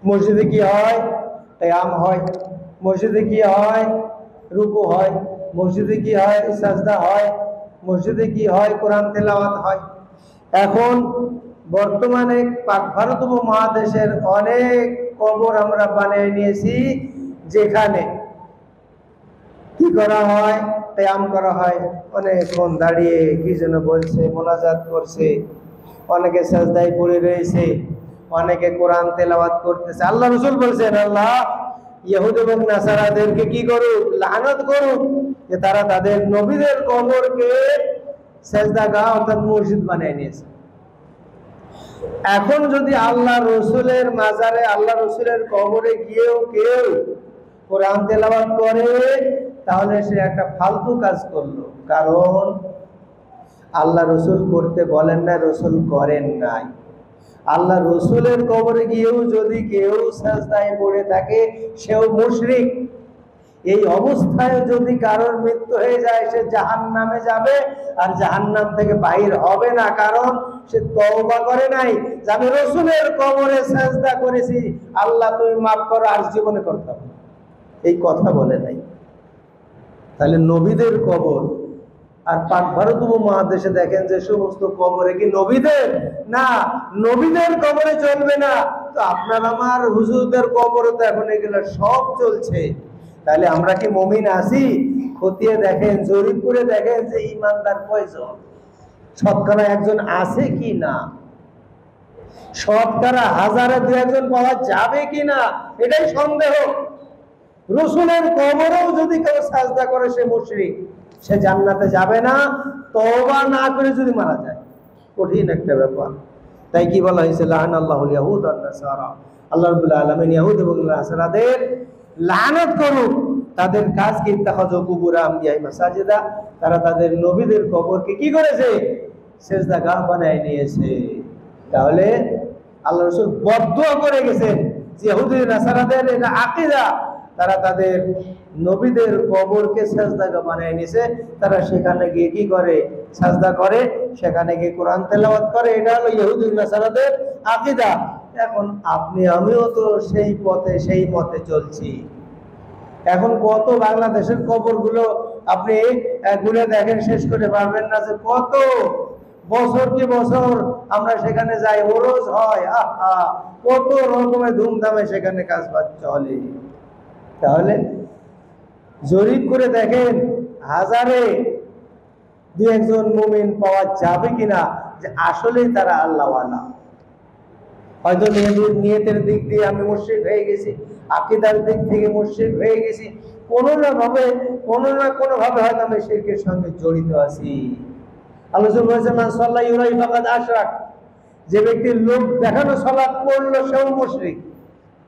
মসজিদে কি হয়? কিয়াম হয়। মসজিদে কি হয়? রুকু হয়। মসজিদে কি হয়? সাজদা হয়। মসজিদে কি হয়? কোরআন তেলাওয়াত হয়। এখন বর্তমানে পাক ভারত উপমহাদেশের অনেক কবর আমরা বানিয়ে নিয়েছি, যেখানে কি করা হয়? কিয়াম করা হয়, অনেকক্ষণ দাঁড়িয়ে কি যেন বলছে, মোনাজাত করছে, অনেকে সাজদায় পড়ে রয়েছে, অনেকে কোরআন তেলাওয়াত করতেছে। আল্লাহ রাসূল বলছেন, আল্লাহ ইহুদ এবং নাসারাদেরকে কি করুক? লানত করুক, যে তারা তাদের নবীদের কবরকে সাজদাগাহ অর্থাৎ মসজিদ বানিয়ে নিয়েছে। এখন যদি আল্লাহ রসুলের মাজারে, আল্লাহ রসুলের কবরে গিয়েও কেউ কোরআন তেলাওয়াত করে, তাহলে সে একটা ফালতু কাজ করলো। কারণ আল্লাহ রসুল করতে বলেন না, রসুল করেন নাই। আল্লাহ রসুলের কবরে গিয়েও যদি কেউ সাজদায় পড়ে থাকে, সেও মুশরিক। এই অবস্থায় যদি কারোর মৃত্যু হয়ে যায়, সে জাহান্নামে যাবে, আর জাহান্নাম থেকে বাহির হবে না। কারণ সে তওবা করে নাই যে আমি রসুলের কবরে সাজদা করেছি, আল্লাহ তুমি মাফ করো, আর জীবনে করতাম না, এই কথা বলে নাই। তাহলে নবীদের কবর, আর পাক ভারত উপমহাদেশে দেখেন যে সমস্ত কবরে কি নবীদের? না, নবীদের কবরে চলবে না, তো আপনার আমার হুজুরদের কবরে তো এখন এগুলো সব চলছে। তাহলে আমরা কি মুমিন আছি? খতিয়ে দেখেন, জরিপ করে দেখেন যে ইমানদার কয়জন, শতকরা একজন আছে কি না, শতকরা হাজারে দু একজন পাওয়া যাবে কি না, এটাই সন্দেহ। রসুলের কবরেও যদি কেউ সাজদা করে, সে মুশরিক, সে জান্নাতে যাবে না, তওবা না করে যদি মারা যায়। কঠিন একটা ব্যাপার। তাই কি বলা হয়েছে? লাআনাল্লাহুল ইয়াহুদ ওয়ান নাসারা, আল্লাহ রাব্বুল আলামিন ইহুদ এবং নাসারাদের লানত করুক। তাদের কাজ কি? ইত্তাখাযু কুবুর আমবিয়া মাসাজিদা, তারা তাদের নবীদের কবরকে কি করেছে? সেজদাগাহ বানায় নিয়েছে। তাহলে আল্লাহ রাসূল বদদুয়া করে গেছেন যে ইহুদি নাসারাদের এটা আকীদা, তারা তাদের নবীদের কবরকে সাজদাগাহ বানিয়ে নিয়েছে। তারা সেখানে গিয়ে কি করে? সাজদা করে, সেখানে গিয়ে কোরআন তেলাওয়াত করে। এটা হলো ইহুদি নাসারাদের আকীদা। এখন আপনি আমিও তো সেই পথে, সেই মতে চলছি। এখন কত বাংলাদেশের কবরগুলো আপনি ঘুরে দেখেন, শেষ করে পারবেন না যে কত বছর কি বছর আমরা সেখানে যাই, ওরস হয়, আহা কত রকমের ধুমধামে সেখানে কাজবাজ চলে। তাহলে জরিপ করে দেখেন, হাজারে দু একজন মুমিন পাওয়া যাবে কিনা যে আসলেই তারা আল্লাহওয়ালা। হয়তো নিয়তের দিক দিয়ে আমি মুশরিক হয়ে গেছি, আকীদার দিক থেকে মুশরিক হয়ে গেছি, কোনো না কোনো ভাবে হয়তো আমি শিরকের সঙ্গে জড়িত আছি। আল্লাহ বলেছেন, মান সাল্লা ইউরাই ফাকাদ আশরাক, যে ব্যক্তি লোক দেখানো সালাত পড়লো সেও মুশরিক।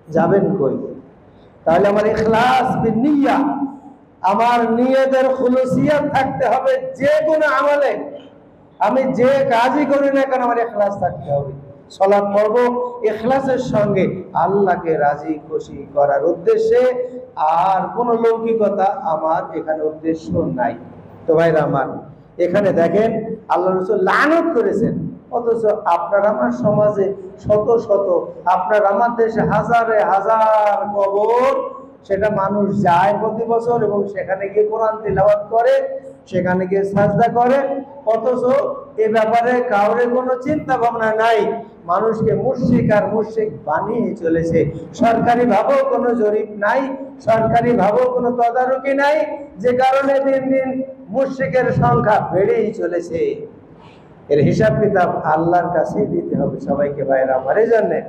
যাবেন কই? তাহলে আমার ইখলাস বিনিয়া, আমার নিয়তের খুলুসিয়াত থাকতে হবে। যে কোনো আমলে, আমি যে কাজই করি না কেন, আমার ইখলাস থাকতে হবে। সালাত পড়ব ইখলাসের সঙ্গে, আল্লাহকে রাজি খুশি করার উদ্দেশ্যে, আর কোন লৌকিকতা আমার এখানে উদ্দেশ্য নাই। তো ভাইরা আমার, এখানে দেখেন আল্লাহ রাসূল লানত করেছেন, অথচ আপনার আমার সমাজে শত শত, আপনার আমার দেশে হাজারে হাজার কবর, সেটা মানুষ যায় প্রতি বছর এবং সেখানে গিয়ে কোরআন তিলাওয়াত করে, সেখানে গিয়ে সাজদা করে, অথচ এ ব্যাপারে কাউরে কোনো চিন্তা ভাবনা নাই। মানুষকে মুশরিক আর মুশরিক বানিয়ে চলেছে। সরকারি ভাবেও কোনো জরিপ নাই, সরকারি ভাবেও কোনো তদারকি নাই, যে কারণে দিন দিন মুশরিকের সংখ্যা বেড়েই চলেছে। এর হিসাব কিতাব আল্লাহর কাছেই দিতে হবে সবাইকে। ভাইরা আমার, এই জন্যে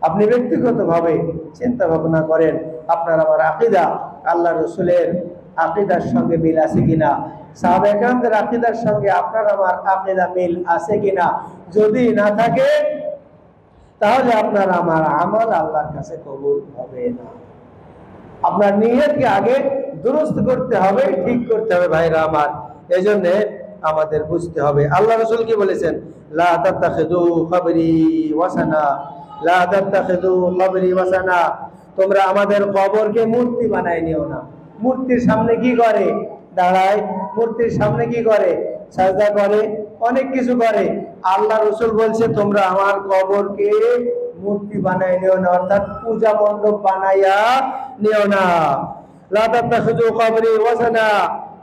আপনি ব্যক্তিগতভাবে চিন্তা ভাবনা করেন, আপনার আমার আকীদা আল্লাহ রসুলের আকীদার সঙ্গে মিল আছে কিনা, সাহাবায়ে কেরামদের আকীদার সঙ্গে আপনার আমার আকীদা মিল আছে কিনা। যদি না থাকে, তাহলে আপনার আমার আমল আল্লাহর কাছে কবুল হবে না। আপনার নিয়তকে আগে দুরুস্ত করতে হবে, ঠিক করতে হবে। ভাইরা আমার, এই জন্যে আমাদের বুঝতে হবে। আল্লাহ রাসূল কি বলেছেন? লা তাত্তাখিযু কবরি ওয়াসানা, লা তাত্তাখিযু কবরি ওয়াসানা, তোমরা আমাদের কবরকে মূর্তি বানায় নিও না। মূর্তির সামনে কি করে? দাঁড়ায়। মূর্তির সামনে কি করে? সাজদা করে, অনেক কিছু করে। আল্লাহ রাসূল বলছে তোমরা আমার কবরকে মূর্তি বানাই নিও না, অর্থাৎ পূজা মণ্ডপ বানাইয়া নিও না। লা তাত্তাখিযু কবরি ওয়াসানা,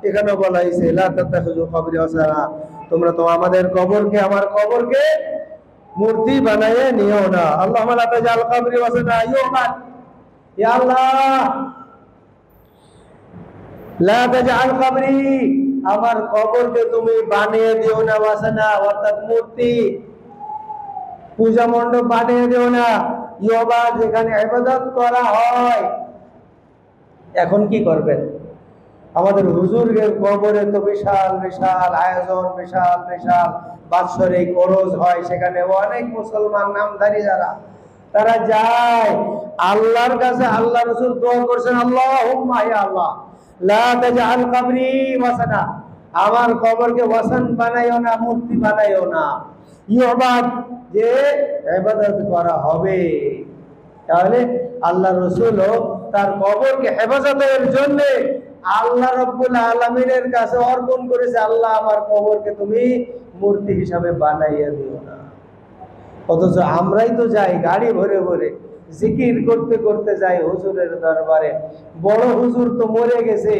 এখানে বলা হয়েছে লা তাত্তাখিযু কবরি ওয়াসানা, তোমরা তো আমাদের কবরকে, আমার কবরকে মূর্তি বানাইয়া নিও না। আল্লাহুম্মা লা তাজআল কবরি ওয়াসানা ইউবাদ, ইয়া আল্লাহ লা তাজআল কবরি, আমার কবরকে তুমি বানিয়ে দিও না ওয়াসানা, অর্থাৎ মূর্তি, পূজা মণ্ডপ বানিয়ে দিও না, ইউবাদ, যেখানে ইবাদত করা হয়। এখন কি করবেন? আমাদের হুজুরের কবরে তো বিশাল বিশাল আয়োজন, বিশাল বিশাল বাৎসরিক ওরস হয়, সেখানে অনেক মুসলমান নামধারী যারা, তারা যায় আল্লাহর কাছে। আল্লাহ রাসূল দোয়া করছেন, আল্লাহুম্মা ইয়া আল্লাহ লা তাজআল কবরি ওয়াসানা, আমার কবরকে ওয়াসান বানাইও না, মূর্তি বানাইও না, ইউবাদ, যে ইবাদত করা হবে। তাহলে আল্লাহ রাসূল তার কবরকে হেফাজতের জন্য আল্লাহ রাব্বুল আলামিনের কাছে অর্পণ করেছে, আল্লাহ আমার কবরকে তুমি মূর্তি হিসাবে বানাইয়া দিও না। অথচ আমরাই তো যাই গাড়ি ভরে ভরে জিকির করতে করতে যাই হুজুরের দরবারে। বড় হুজুর তো মরে গেছে,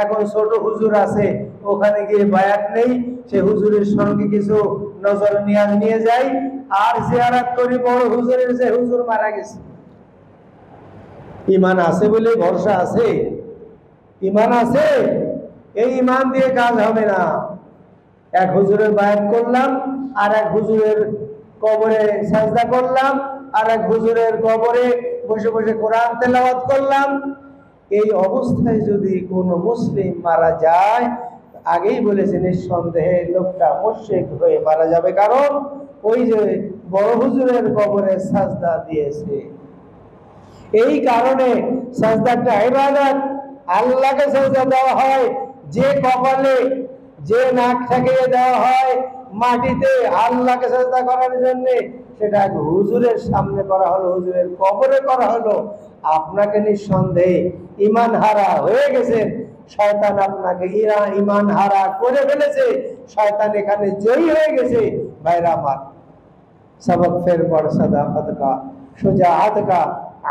এখন ছোট হুজুর আছে, ওখানে গিয়ে বায়াত নেই, সে হুজুরের সঙ্গে কিছু নজর নিয়ে যাই আর জিয়ারত করি বড় হুজুরের, যে হুজুর মারা গেছে। ইমান আছে বলে ভরসা আছে, ইমান আছে, এই ইমান দিয়ে কাজ হবে না। এক হুজুরের বায়াত করলাম, আর এক হুজুরের কবরে সাজদা করলাম, আর এক হুজুরের কবরে বসে বসে কোরআন তেলাওয়াত করলাম। এই অবস্থায় যদি কোনো মুসলিম মারা যায়, আগেই বলেছে নিঃসন্দেহে লোকটা মুশরিক হয়ে মারা যাবে, কারণ ওই যে বড় হুজুরের কবরে সাজদা দিয়েছে। এই কারণে সাজদাটা ইবাদত, আল্লাহকে সাজদা দেওয়া হয়। যে কপালে, যে নাক ঠেকিয়ে দেওয়া হয় মাটিতে আল্লাহকে সাজদা করার জন্য, সেটা হুজুরের সামনে করা হলো, হুজুরের কবরে করা হলো। আপনাকে নিঃসন্দেহে ঈমান হারা হয়ে গেছেন, শয়তান আপনাকে ঈমান হারা করে ফেলেছে, শয়তান এখানে জয়ী হয়ে গেছে। ভাইরা আমার, सबक फिर पढ़ सदाकत का, शुजाअत का,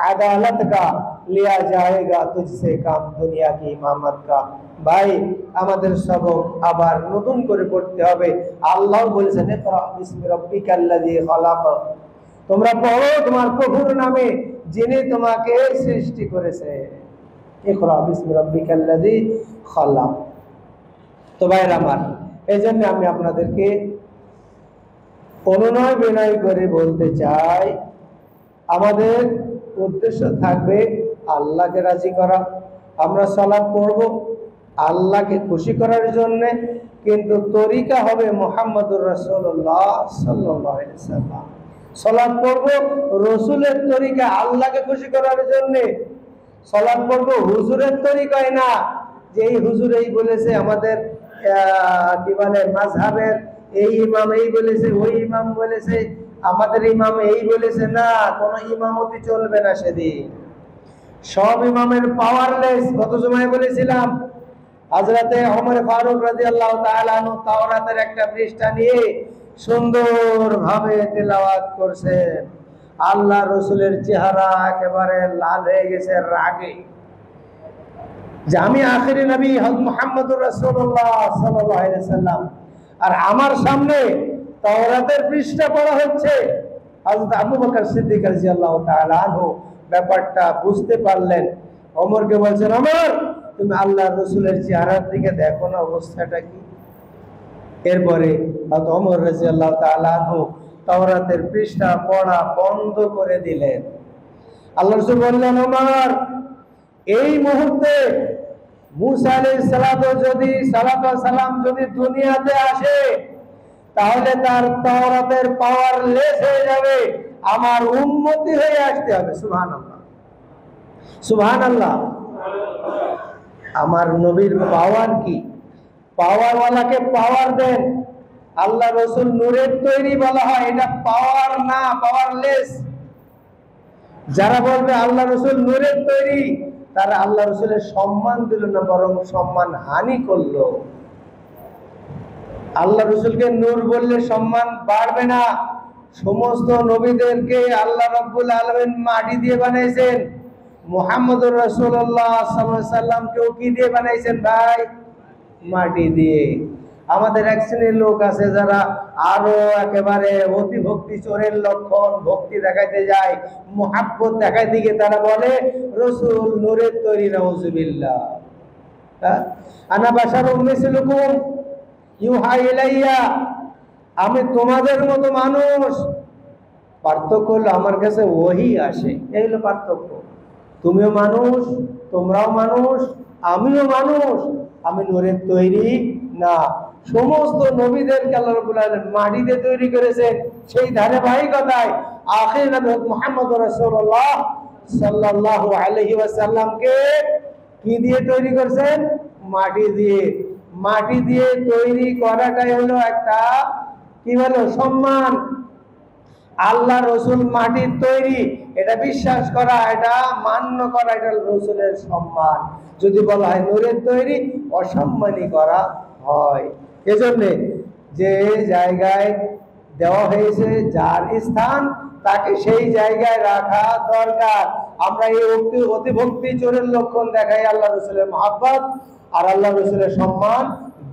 अदालत का, लिया जाएगा तुझसे काम दुनिया की इमामत का। ভাই, আমাদের সবক আবার নতুন করে পড়তে হবে। আল্লাহ বলেছেন, ইকরা বিসমি রাব্বিকাল্লাযী খালাক, তোমরা পড়ো তোমার প্রভুর নামে যিনি তোমাকে সৃষ্টি করেছে। ইকরা বিসমি রাব্বিকাল্লাযী খালাক। তো ভাইরা আমার, এই জন্য আমি আপনাদেরকে অনুনয় বিনয় করে বলতে চাই, আমাদের উদ্দেশ্য থাকবে আল্লাহকে রাজি করা। আমরা সালাত পড়ব আল্লাহকে খুশি করার জন্য, কিন্তু তরিকা হবে মুহাম্মদুর রাসূলুল্লাহ সাল্লাল্লাহু আলাইহি ওয়াসাল্লাম। সালাত পড়ব রাসূলের তরিকা, আল্লাহকে খুশি করার জন্য। সালাত পড়ব হুজুরের তরিকায় না, যে এই হুজুর এই বলেছে, আমাদের কি বলে মাযহাবের এই ইমাম এই বলেছে, ওই ইমাম বলেছে, আমাদের ইমাম এই বলেছে, না, কোন ইমামতি চলবে না সেদিন। সব ইমামের পাওয়ারলেস। গত জুমায় বলেছিলাম, হযরতে ওমর ফারুক রাদিয়াল্লাহু তাআলা আনহু তাওরাতের একটা পৃষ্ঠা নিয়ে সুন্দরভাবে তেলাওয়াত করছেন। আল্লাহ রাসূলের চেহারা একেবারে লাল হয়ে গেছে রাগে, যে আমি আখিরি নবী মুহাম্মদুর রাসূলুল্লাহ সাল্লাল্লাহু আলাইহি ওয়াসাল্লাম, আর আমার সামনে তাওরাতের পৃষ্ঠা পড়া হচ্ছে। হযরত আবু বকর সিদ্দিক রাদিয়াল্লাহু তাআলা আনহু ব্যাপারটা বুঝতে পারলেন। ওমরকে বলছেন, ওমর, তুমি আল্লাহর রাসূলের চেহারার দিকে দেখো না, অবস্থাটা কি। এরপরে হযরত ওমর রাদিয়াল্লাহু তাআলা আনহু তাওরাতের পৃষ্ঠা পড়া বন্ধ করে দিলেন। আল্লাহ রাসূল বললেন, ওমর, এই মুহূর্তে মুসা আলাইহিস সালাম যদি দুনিয়াতে আসে, তাহলে তার তাওরাতের পাওয়ার লেস হয়ে যাবে, আমার উম্মতি হয়ে আসতে হবে। সুবহানাল্লাহ, সুবহানাল্লাহ। আমার নবীর পাওয়ার কি? পাওয়ারওয়ালাকে পাওয়ার দেন। আল্লাহ রাসূল নূরের তৈরি বলা হয়, এটা পাওয়ার না, পাওয়ারলেস। যারা বলবে আল্লাহ রাসূল নূরের তৈরি, তারা আল্লাহ রাসূলের সম্মান দিল না, বরং সম্মান হানি করলো। আল্লাহ রাসূলকে নূর বললে সম্মান বাড়বে না, সমস্ত নবীদেরকে আল্লাহ রাব্বুল আলামিন মাটি দিয়ে বানাইছেন। মুহাম্মদুর রাসূলুল্লাহ সাল্লাল্লাহু আলাইহি সাল্লামকেও কি দিয়ে বানাইছেন ভাই? মাটি দিয়ে। আমাদের এক শ্রেণীর লোক আছে যারা আরো একেবারে অতি ভক্তি চোরের লক্ষণ, ভক্তি দেখাইতে যায়, মুহাব্বত দেখাইতে গিয়ে তারা বলে রাসূল নূরের তৈরি, নাউজুবিল্লাহ। আনা বাশারুম মিসলুকুম ইউহা ইলাইয়া, আমি তোমাদের মতো মানুষ, পার্থক্য হলো আমার কাছে ওহী আসে, এই হলো পার্থক্য। তুমিও মানুষ, তোমরাও মানুষ, আমিও মানুষ, আমি নূরের তৈরি না। সমস্ত নবীদেরকে আল্লাহ রাব্বুল আলামিন মাটি দিয়ে তৈরি করেছেন। সেই ধারাবাহিকতায় আখির নবী মুহাম্মদ রাসূলুল্লাহ সাল্লাল্লাহু আলাইহি ওয়াসাল্লামকে কি দিয়ে তৈরি করেছেন? মাটি দিয়ে। মাটি দিয়ে তৈরি করাটাই হলো একটা কি বলো সম্মান। আল্লাহ রসুল মাটির তৈরি, এটা বিশ্বাস করা, এটা মান্য করা, এটা রসুলের সম্মান। যদি বলা হয় নূরের তৈরি, অসম্মানী করা হয়। এজন্য যে জায়গায় দেওয়া হয়েছে যার স্থান, তাকে সেই জায়গায় রাখা দরকার। আমরা এই অতিভক্তি চোরের লক্ষণ দেখাই আল্লাহ রসুলের মহব্বত আর আল্লাহ রসুলের সম্মান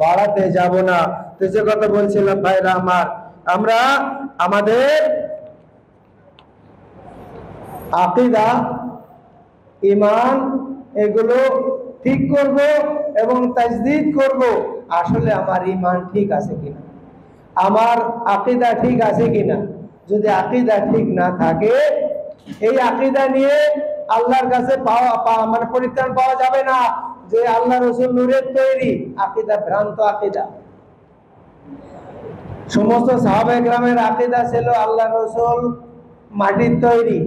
বাড়াতে যাব না। তো যে কথা বলছিলাম ভাইরা আমার, আমরা আমাদের আকীদা, ঈমান এগুলো ঠিক করব এবং তাজদীদ করব। আসলে আমার ঈমান ঠিক আছে কিনা, আমার আকীদা ঠিক আছে কিনা। যদি আকীদা ঠিক না থাকে, এই আকীদা নিয়ে আল্লাহর কাছে মানে পরিত্রাণ পাওয়া যাবে না যে আল্লাহ রসুল নূরের তৈরি। আকীদা ভ্রান্ত আকীদা। সমস্ত সাহাবায়ে কেরামের আকীদা ছিল আল্লাহ রসুল মাটির তৈরি।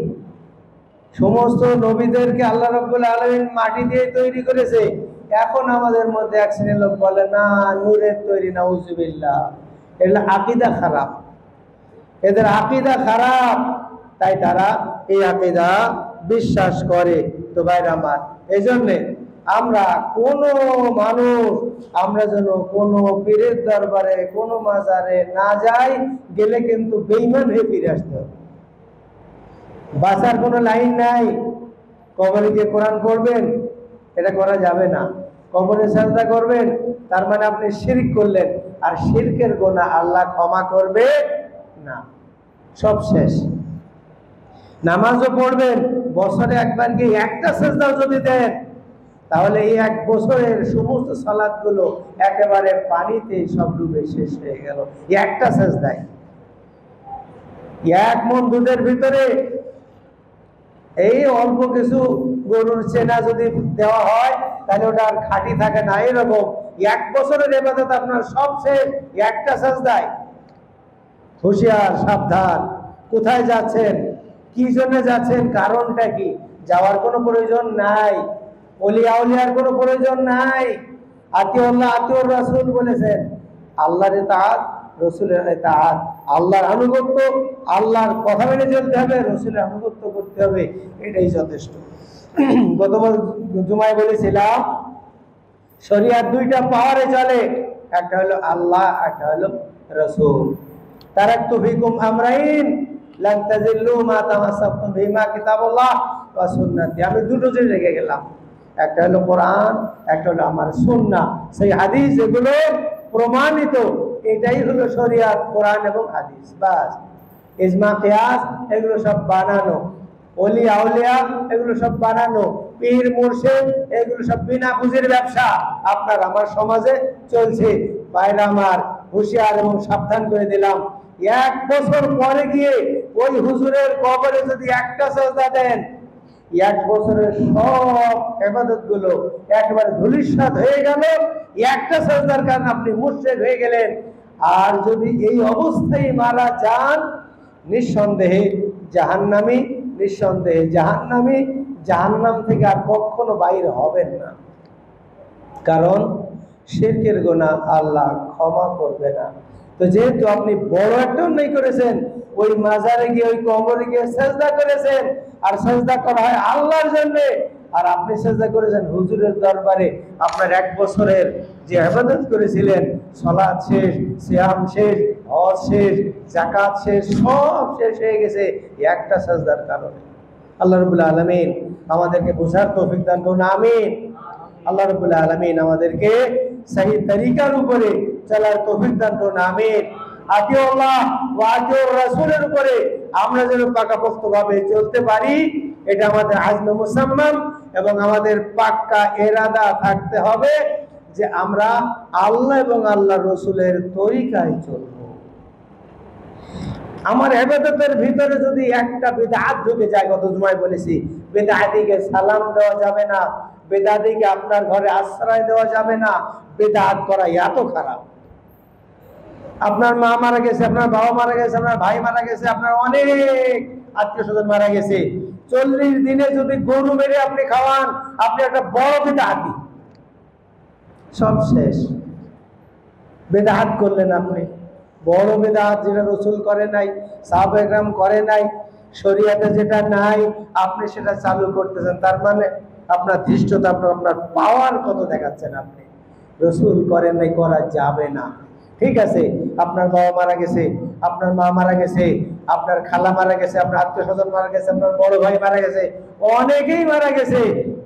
সমস্ত নবীদেরকে আল্লাহ রাব্বুল আলামিন মাটি দিয়ে তৈরি করেছে। এখন আমাদের মধ্যে এক শ্রেণীর লোক বলে না নূরের তৈরি, নাউজুবিল্লাহ। এগুলো আকীদা খারাপ, এদের আকীদা খারাপ, তাই তারা এই আকীদা বিশ্বাস করে। তো ভাইরা আমার, এই জন্যে আমরা কোন মানুষ, আমরা যেন কোন পীরের দরবারে, কোন মাজারে না যাই, গেলে কিন্তু বেঈমান হয়ে ফিরে আসতে হবে। বাঁচার কোনো লাইন নাই। কবরে গিয়ে কোরআন করবেন, এটা করা যাবে না। কবরে সাজদা করবেন, তার মানে আপনি শিরক করলেন, আর শিরকের গুনাহ আল্লাহ ক্ষমা করবে না, সব শেষ। নামাজও পড়বেন, বছরে একবার গিয়ে একটা সাজদাও যদি দেন, তাহলে এই এক বছরের সমস্ত সালাতগুলো একেবারে পানিতে সব ডুবে শেষ হয়ে গেল একটা সাজদায়। এক মন দুধের ভিতরে এই অল্প কিছু গরুর চেনা যদি দেওয়া হয়, তাহলে ওটা আর খাঁটি থাকে না। এরকম এক বছরের ইবাদত আপনার সব শেষ একটা সাজদায়। হুঁশিয়ার, সাবধান। কোথায় যাচ্ছেন, কি জন্য যাচ্ছেন, কারণটা কি? যাওয়ার কোনো প্রয়োজন নাই, ওলিয়া আউলিয়ার কোনো প্রয়োজন নাই। আতিউল্লাহ আতিউর রাসূল বলেছেন, আল্লাহর ইতাআত, রসুলের ইতাআত, আল্লাহর আনুগত্য, আল্লাহর কথা মেনে চলতে হবে, রসুলের আনুগত্য করতে হবে, এটাই যথেষ্ট। গতবার জুমায় বলেছিলাম শরিয়াত দুইটা পাওয়ারে চলে, একটা হলো আল্লাহ, একটা হলো রসুল। তারাকতু ফিকুম আমরাইন লান তাজিল্লু মা তামাসসাকতুম বিহিমা কিতাবুল্লাহ ওয়া সুন্নতি। আমি দুটো জিনিস রেখে গেলাম, একটা হলো কোরআন, একটা হলো আমার সুন্নাহ, সেই হাদিস, এগুলো প্রমাণিত। এটাই হলো শরিয়াত, কোরআন এবং হাদিস। বাস ইজমা, কিয়াস এগুলো সব বানানো। ওলি আউলিয়া এগুলো সব বানানো। পীর মুর্শিদ এগুলো সব বিনা পুঁজির ব্যবসা আপনার আমার সমাজে চলছে। ভাইরা আমার, হুঁশিয়ার এবং সাবধান করে দিলাম। এক বছর পরে গিয়ে ওই হুজুরের কবরে যদি একটা সাজদা দেন, এক বছরের সব ইবাদত গুলো একেবারে ধূলিসাৎ হয়ে গেল। একটা সাজদার কারণে আপনি মুশরিক হয়ে গেলেন। আর যদি এই অবস্থায় মারা যান, নিঃসন্দেহে জাহান্নামী, নিঃসন্দেহে জাহান্নামী, জাহান্নাম থেকে আর কখনো বাইর হবেন না। কারণ শিরকের গুনাহ আল্লাহ ক্ষমা করবে না। তো যেহেতু আপনি বড় একটা অন্যায় করেছেন, ওই মাজারে গিয়ে, ওই কবরে গিয়ে সাজদা করেছেন, আর সাজদা করা হয় আল্লাহর জন্য, আর আপনি সেজদা করেছেন হুজুরের দরবারে। আপনার 1 বছরের যে ইবাদত করেছিলেন, সালাত শেষ, সিয়াম শেষ, হজ শেষ, যাকাত শেষ, সব শেষ হয়ে গেছে একটা সেজদার কারণে। আল্লাহ রাব্বুল আলামিন আমাদেরকে বোঝার তৌফিক দান করুন, আমিন। আল্লাহ রাব্বুল আলামিন আমাদেরকে সহি তরিকার উপরে চলার তৌফিক দান করুন, আমিন। আতিউল্লাহ ওয়া আতিউর রাসূলের উপরে আমরা যেন পাকাপোক্তভাবে চলতে পারি, এটা আমাদের আজমে মুসাম্মাম এবং আমাদের পাক্কা ইরাদা থাকতে হবে যে আমরা আল্লাহ এবং আল্লাহর রাসূলের তরিকায় চলব। আমার ইবাদতের ভিতরে যদি একটা বিদআত ঢুকে যায়, গত জুমায় বলেছি, বিদআতিকে সালাম দেওয়া যাবে না, বিদআতিকে আপনার ঘরে আশ্রয় দেওয়া যাবে না। বিদআত করা এত খারাপ। আপনার মা মারা গেছে, আপনার বাবা মারা গেছে, আপনার ভাই মারা গেছে, আপনার অনেক আত্মীয় স্বজন মারা গেছে, 40 দিনে যদি গরু মেরে আপনি খাওয়ান, আপনি একটা বড় বিদআতি। সব শেষ, বিদআত করলেন আপনি, বড় বিদআত, যেটা রাসূল করে নাই, সাহাবায়ে কেরাম করে নাই, শরীয়তে যেটা নাই আপনি সেটা চালু করতেছেন। তার মানে আপনার ধৃষ্টতা, আপনার পাওয়ার কত দেখাচ্ছেন আপনি। রাসূল করেন নাই, করা যাবে না। ঠিক আছে, আপনার বাবা মারা গেছে, আপনার মা মারা গেছে, আপনার খালা মারা গেছে, আপনার আত্মীয় স্বজন মারা গেছে, আপনার বড় ভাই মারা গেছে, অনেকেই মারা গেছে।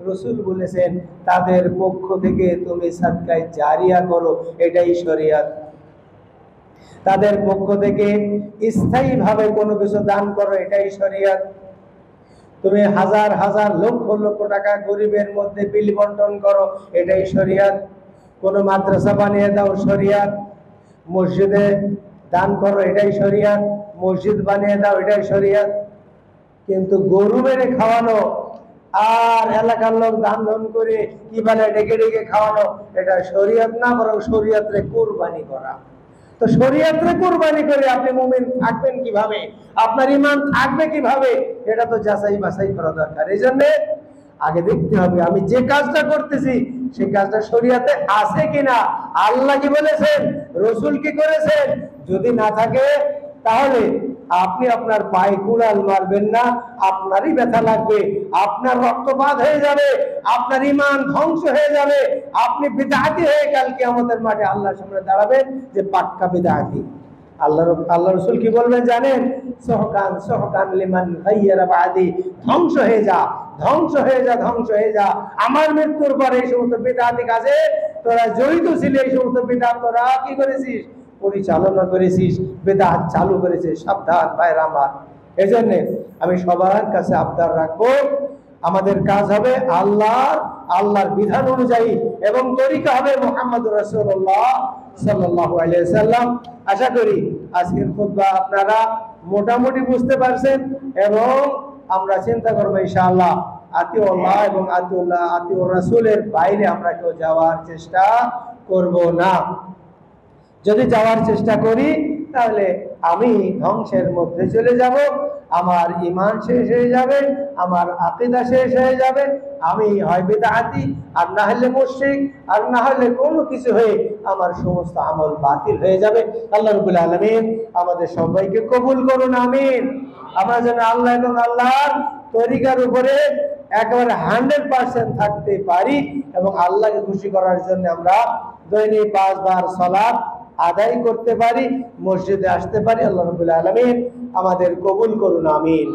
রাসূল বলেছেন তাদের পক্ষ থেকে তুমি সাদকায়ে জারিয়া করো, এটাই শরীয়ত। তাদের পক্ষ থেকে স্থায়ীভাবে কোনো কিছু দান করো, এটাই শরীয়ত। তুমি হাজার হাজার লক্ষ লক্ষ টাকা গরিবের মধ্যে বিল বন্টন করো, এটাই শরীয়ত। কোনো মাদ্রাসা বানিয়ে দাও, শরীয়ত। মসজিদে দান করো, এটাই শরীয়ত। মসজিদ বানিয়ে দাও, এটাই শরীয়ত। কিন্তু গরু মেরে খাওয়ানো আর এলাকার লোক দান ধান করে কি বলে ডেকে ডেকে খাওয়ানো, এটা শরীয়ত না, বরং শরীয়তরে কুরবানি করা। তো শরীয়তরে কুরবানি করে আপনি মুমিন থাকবেন কিভাবে, আপনার ঈমান থাকবে কিভাবে, এটা তো যাচাই বাছাই করা দরকার। এই জন্য আগে দেখতে হবে আমি যে কাজটা করতেছি সেই কাজটা শরীয়তে আছে কিনা, আল্লাহ কি বলেছেন, রাসূল কি করেছেন। যদি না থাকে তাহলে আপনি আপনার পায়ে কুড়াল মারবেন না, আপনারই ব্যথা লাগবে, আপনার রক্তপাত হয়ে যাবে, আপনার ঈমান ধ্বংস হয়ে যাবে, আপনি বিদআতি হয়ে কাল কিয়ামতের মাঠে আল্লাহর সামনে দাঁড়াবেন যে পাক্কা বিদআতি। আল্লাহ রাসূল কি বলবেন জানেন, সুহকান সুহকান লিমান গায়্যারা বাদি, ধ্বংস হয়ে যা, ধ্বংস হয়ে যা, ধ্বংস হয়ে যা। আমার মৃত্যুর পরে এই সমস্ত বিদআতি কাজে তোরা জড়িত ছিলি, এই সমস্ত বিদআত তোরা কি করেছিস, পরিচালনা করেছিস, বিদআত চালু করেছিস। সাবধান ভাইরা আমার। এজন্য আমি সবার কাছে আবদার রাখবো, আমাদের কাজ হবে আল্লাহর বিধান অনুযায়ী এবং তরিকা হবে মুহাম্মদুর রাসূলুল্লাহ সাল্লাল্লাহু আলাইহি ওয়াসাল্লাম। আশা করি আজকের খুতবা আপনারা মোটামুটি বুঝতে পারছেন এবং আমরা চিন্তা করবো ইনশাআল্লাহ আতিউল্লাহ এবং আতিউর রাসূলের বাইরে আমরা কেউ যাওয়ার চেষ্টা করব না। যদি যাওয়ার চেষ্টা করি তাহলে আমি ধ্বংসের মধ্যে চলে যাব, আমার ঈমান শেষ হয়ে যাবে, আমার আকীদা শেষ হয়ে যাবে, আমি হয় বিদআতি, আর না হলে মুশরিক, আর না হলে কোনো কিছু হয়ে আমার সমস্ত আমল বাতিল হয়ে যাবে। আল্লাহ রাব্বুল আলামিন আমাদের সবাইকে কবুল করুন, আমিন। আমরা যেন আল্লাহ এবং আল্লাহর তরিকার উপরে একেবারে 100% থাকতে পারি এবং আল্লাহকে খুশি করার জন্য আমরা দৈনিক 5 বার সালাত আদায় করতে পারি, মসজিদে আসতে পারি। আল্লাহ রাব্বুল আলামিন আমাদের কবুল করুন, আমিন।